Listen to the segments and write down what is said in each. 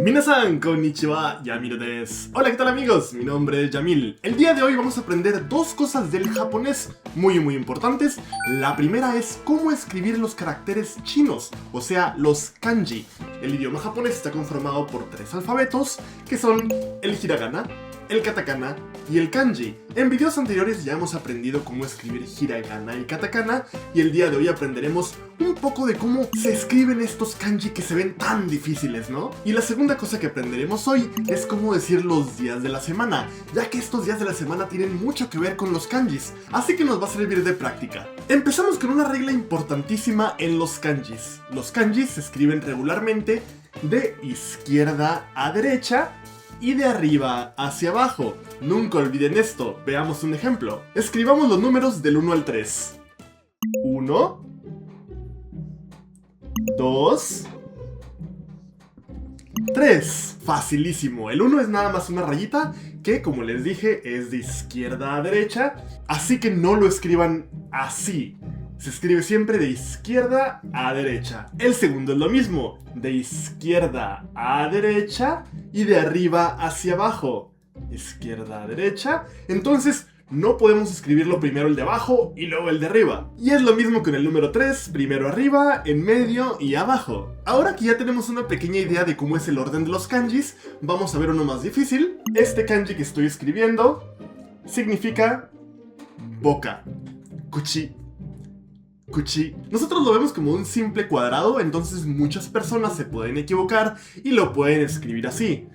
Minasan, konnichiwa, Yamil desu. Hola, ¿qué tal amigos? Mi nombre es Yamil. El día de hoy vamos a aprender dos cosas del japonés muy importantes. La primera es cómo escribir los caracteres chinos, o sea, los kanji. El idioma japonés está conformado por tres alfabetos, que son el hiragana, el katakana y el kanji. En videos anteriores ya hemos aprendido cómo escribir hiragana y katakana, y el día de hoy aprenderemos un poco de cómo se escriben estos kanji que se ven tan difíciles, ¿no? Y la segunda cosa que aprenderemos hoy es cómo decir los días de la semana, ya que estos días de la semana tienen mucho que ver con los kanjis, así que nos va a servir de práctica. Empezamos con una regla importantísima en los kanjis. Los kanjis se escriben regularmente de izquierda a derecha y de arriba hacia abajo. Nunca olviden esto. Veamos un ejemplo. Escribamos los números del 1 al 3. 1, 2, 3. Facilísimo. El 1 es nada más una rayita que, como les dije, es de izquierda a derecha. Así que no lo escriban así. Se escribe siempre de izquierda a derecha. El segundo es lo mismo, de izquierda a derecha y de arriba hacia abajo. Izquierda a derecha. Entonces no podemos escribirlo primero el de abajo y luego el de arriba. Y es lo mismo con el número 3, primero arriba, en medio y abajo. Ahora que ya tenemos una pequeña idea de cómo es el orden de los kanjis, vamos a ver uno más difícil. Este kanji que estoy escribiendo significa boca, kuchi. Kuchi. Nosotros lo vemos como un simple cuadrado, entonces muchas personas se pueden equivocar y lo pueden escribir así,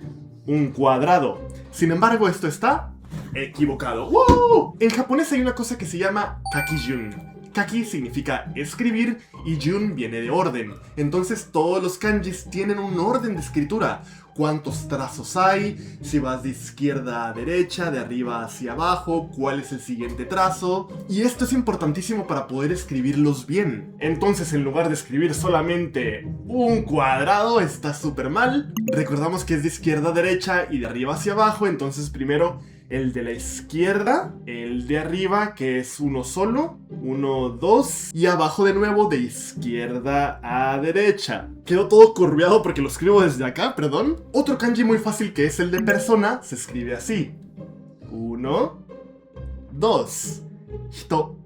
un cuadrado. Sin embargo, esto está equivocado. ¡Wow! En japonés hay una cosa que se llama kakijun. Kaki significa escribir y jun viene de orden. Entonces todos los kanjis tienen un orden de escritura. ¿Cuántos trazos hay? Si vas de izquierda a derecha, de arriba hacia abajo, ¿cuál es el siguiente trazo? Y esto es importantísimo para poder escribirlos bien. Entonces, en lugar de escribir solamente un cuadrado, está súper mal. Recordamos que es de izquierda a derecha y de arriba hacia abajo, entonces primero el de la izquierda, el de arriba, que es uno solo, 1, 2, y abajo de nuevo de izquierda a derecha. Quedó todo curveado porque lo escribo desde acá, perdón. Otro kanji muy fácil que es el de persona, se escribe así. 1, 2, hito.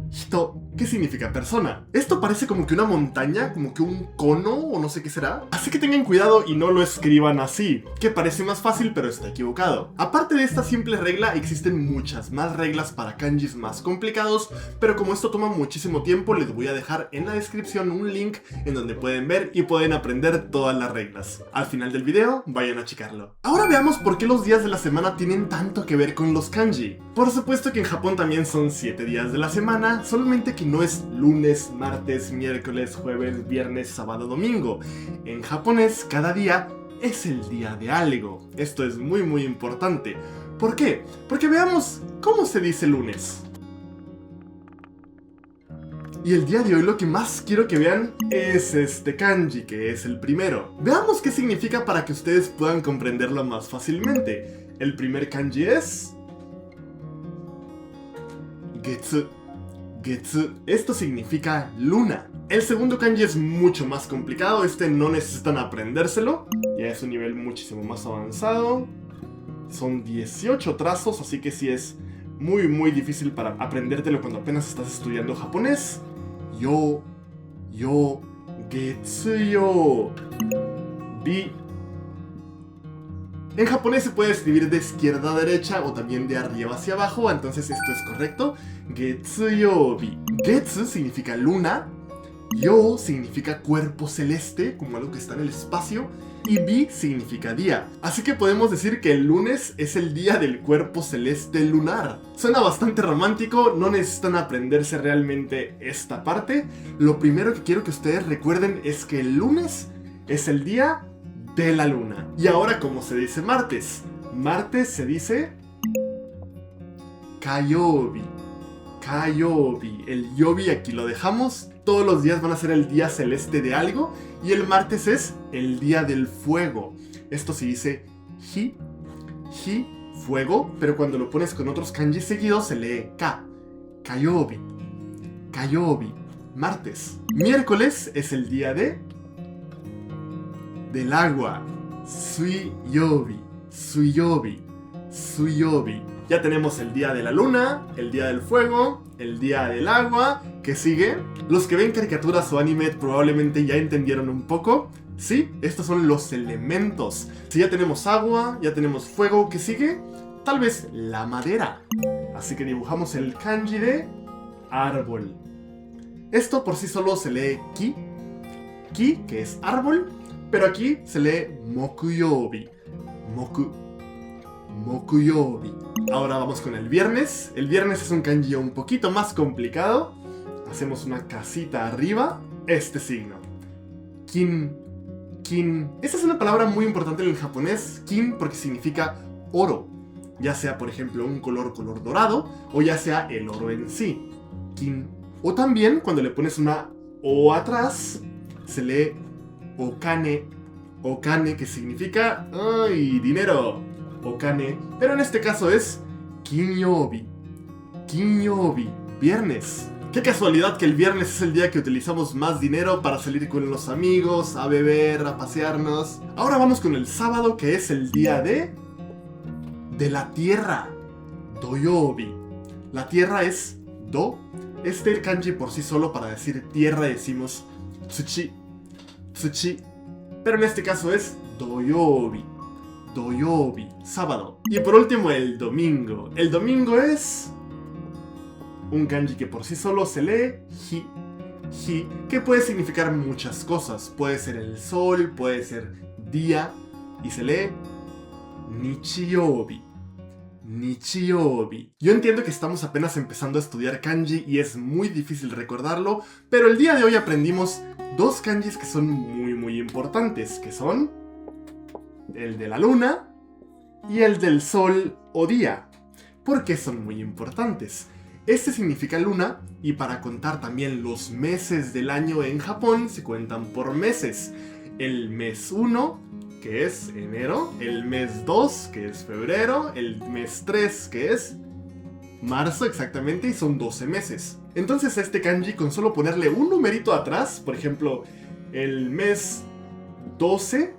Hito, ¿qué significa persona? Esto parece como que una montaña, como que un cono o no sé qué será. Así que tengan cuidado y no lo escriban así, que parece más fácil pero está equivocado. Aparte de esta simple regla, existen muchas más reglas para kanjis más complicados, pero como esto toma muchísimo tiempo, les voy a dejar en la descripción un link en donde pueden ver y pueden aprender todas las reglas. Al final del video, vayan a checarlo. Ahora veamos por qué los días de la semana tienen tanto que ver con los kanji. Por supuesto que en Japón también son 7 días de la semana, solamente que no es lunes, martes, miércoles, jueves, viernes, sábado, domingo. En japonés, cada día es el día de algo. Esto es muy importante. ¿Por qué? Porque veamos cómo se dice lunes. Y el día de hoy lo que más quiero que vean es este kanji, que es el primero. Veamos qué significa para que ustedes puedan comprenderlo más fácilmente. El primer kanji es Getsu. Getsu. Esto significa luna. El segundo kanji es mucho más complicado, este no necesitan aprendérselo. Ya es un nivel muchísimo más avanzado. Son 18 trazos, así que sí es muy difícil para aprendértelo cuando apenas estás estudiando japonés. Yo, Getsuyo, Bi. En japonés se puede escribir de izquierda a derecha o también de arriba hacia abajo, entonces esto es correcto. Getsuyobi. Getsu significa luna, yo significa cuerpo celeste, como algo que está en el espacio, y bi significa día. Así que podemos decir que el lunes es el día del cuerpo celeste lunar. Suena bastante romántico, no necesitan aprenderse realmente esta parte. Lo primero que quiero que ustedes recuerden es que el lunes es el día de la luna. Y ahora, ¿cómo se dice martes? Martes se dice Kayobi. Kayobi. El yobi aquí lo dejamos. Todos los días van a ser el día celeste de algo. Y el martes es el día del fuego. Esto se dice hi, fuego. Pero cuando lo pones con otros kanji seguidos se lee ka. Kayobi. Kayobi. Martes. Miércoles es el día del agua. suiyobi, suiyobi, suiyobi. Ya tenemos el día de la luna, el día del fuego, el día del agua. ¿Qué sigue? Los que ven caricaturas o anime probablemente ya entendieron un poco. Sí, estos son los elementos. Si ya tenemos agua, ya tenemos fuego, ¿qué sigue? Tal vez la madera. Así que dibujamos el kanji de árbol. Esto por sí solo se lee ki. Ki, que es árbol, pero aquí se lee mokuyobi. Mokuyobi. Ahora vamos con el viernes. El viernes es un kanji un poquito más complicado. Hacemos una casita arriba. Este signo. Kin. Kin. Esta es una palabra muy importante en el japonés. Kin porque significa oro. Ya sea, por ejemplo, un color dorado, o ya sea el oro en sí. Kin. O también, cuando le pones una O atrás, se lee okane. Okane, que significa ¡ay! Dinero. Okane. Pero en este caso es kinyobi. Kinyobi. Viernes. Qué casualidad que el viernes es el día que utilizamos más dinero para salir con los amigos, a beber, a pasearnos. Ahora vamos con el sábado, que es el día de la tierra. Doyobi. La tierra es do. Este kanji por sí solo para decir tierra decimos tsuchi. Tsuchi. Pero en este caso es doyobi. Doyobi. Sábado. Y por último el domingo. El domingo es un kanji que por sí solo se lee hi. Hi, que puede significar muchas cosas. Puede ser el sol, puede ser día. Y se lee nichiyobi. Nichiyobi. Yo entiendo que estamos apenas empezando a estudiar kanji y es muy difícil recordarlo, pero el día de hoy aprendimos dos kanjis que son muy importantes, que son el de la luna y el del sol o día. ¿Por qué son muy importantes? Este significa luna, y para contar también los meses del año en Japón se cuentan por meses. El mes 1, que es enero, el mes 2, que es febrero, el mes 3, que es marzo exactamente, y son 12 meses. Entonces este kanji, con solo ponerle un numerito atrás, por ejemplo, el mes 12,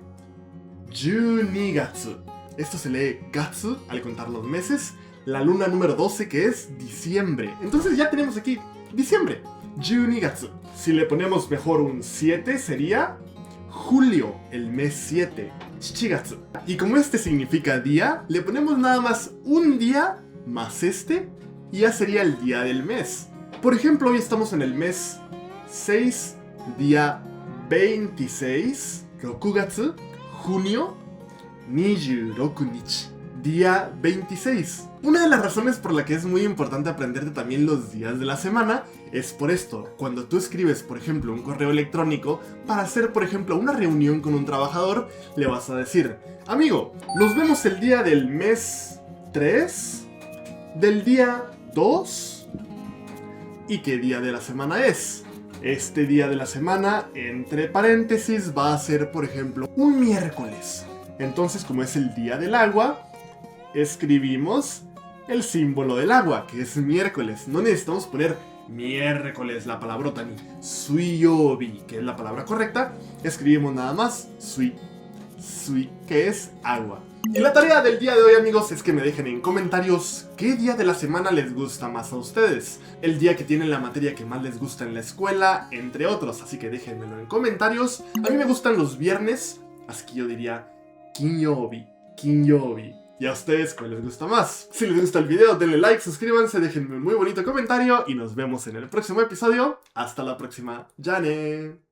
Junigatsu. Esto se lee gatsu al contar los meses. La luna número 12, que es diciembre. Entonces ya tenemos aquí diciembre, Junigatsu. Si le ponemos mejor un 7, sería julio, el mes 7, Shichigatsu. Y como este significa día, le ponemos nada más un día más este, y ya sería el día del mes. Por ejemplo, hoy estamos en el mes 6, día 26, Rokugatsu, junio, 26 nichi, día 26. Una de las razones por la que es muy importante aprenderte también los días de la semana es por esto. Cuando tú escribes, por ejemplo, un correo electrónico para hacer, por ejemplo, una reunión con un trabajador, le vas a decir: amigo, nos vemos el día del mes 3, del día 2, ¿y qué día de la semana es? Este día de la semana, entre paréntesis, va a ser, por ejemplo, un miércoles. Entonces, como es el día del agua, escribimos el símbolo del agua, que es miércoles. No necesitamos poner miércoles, la palabrota, ni suiyobi, que es la palabra correcta. Escribimos nada más sui, que es agua. Y la tarea del día de hoy, amigos, es que me dejen en comentarios qué día de la semana les gusta más a ustedes. El día que tienen la materia que más les gusta en la escuela, entre otros. Así que déjenmelo en comentarios. A mí me gustan los viernes, así que yo diría kinyobi. ¿Y a ustedes cuál les gusta más? Si les gusta el video, denle like, suscríbanse, déjenme un muy bonito comentario y nos vemos en el próximo episodio. Hasta la próxima. ¡Yane!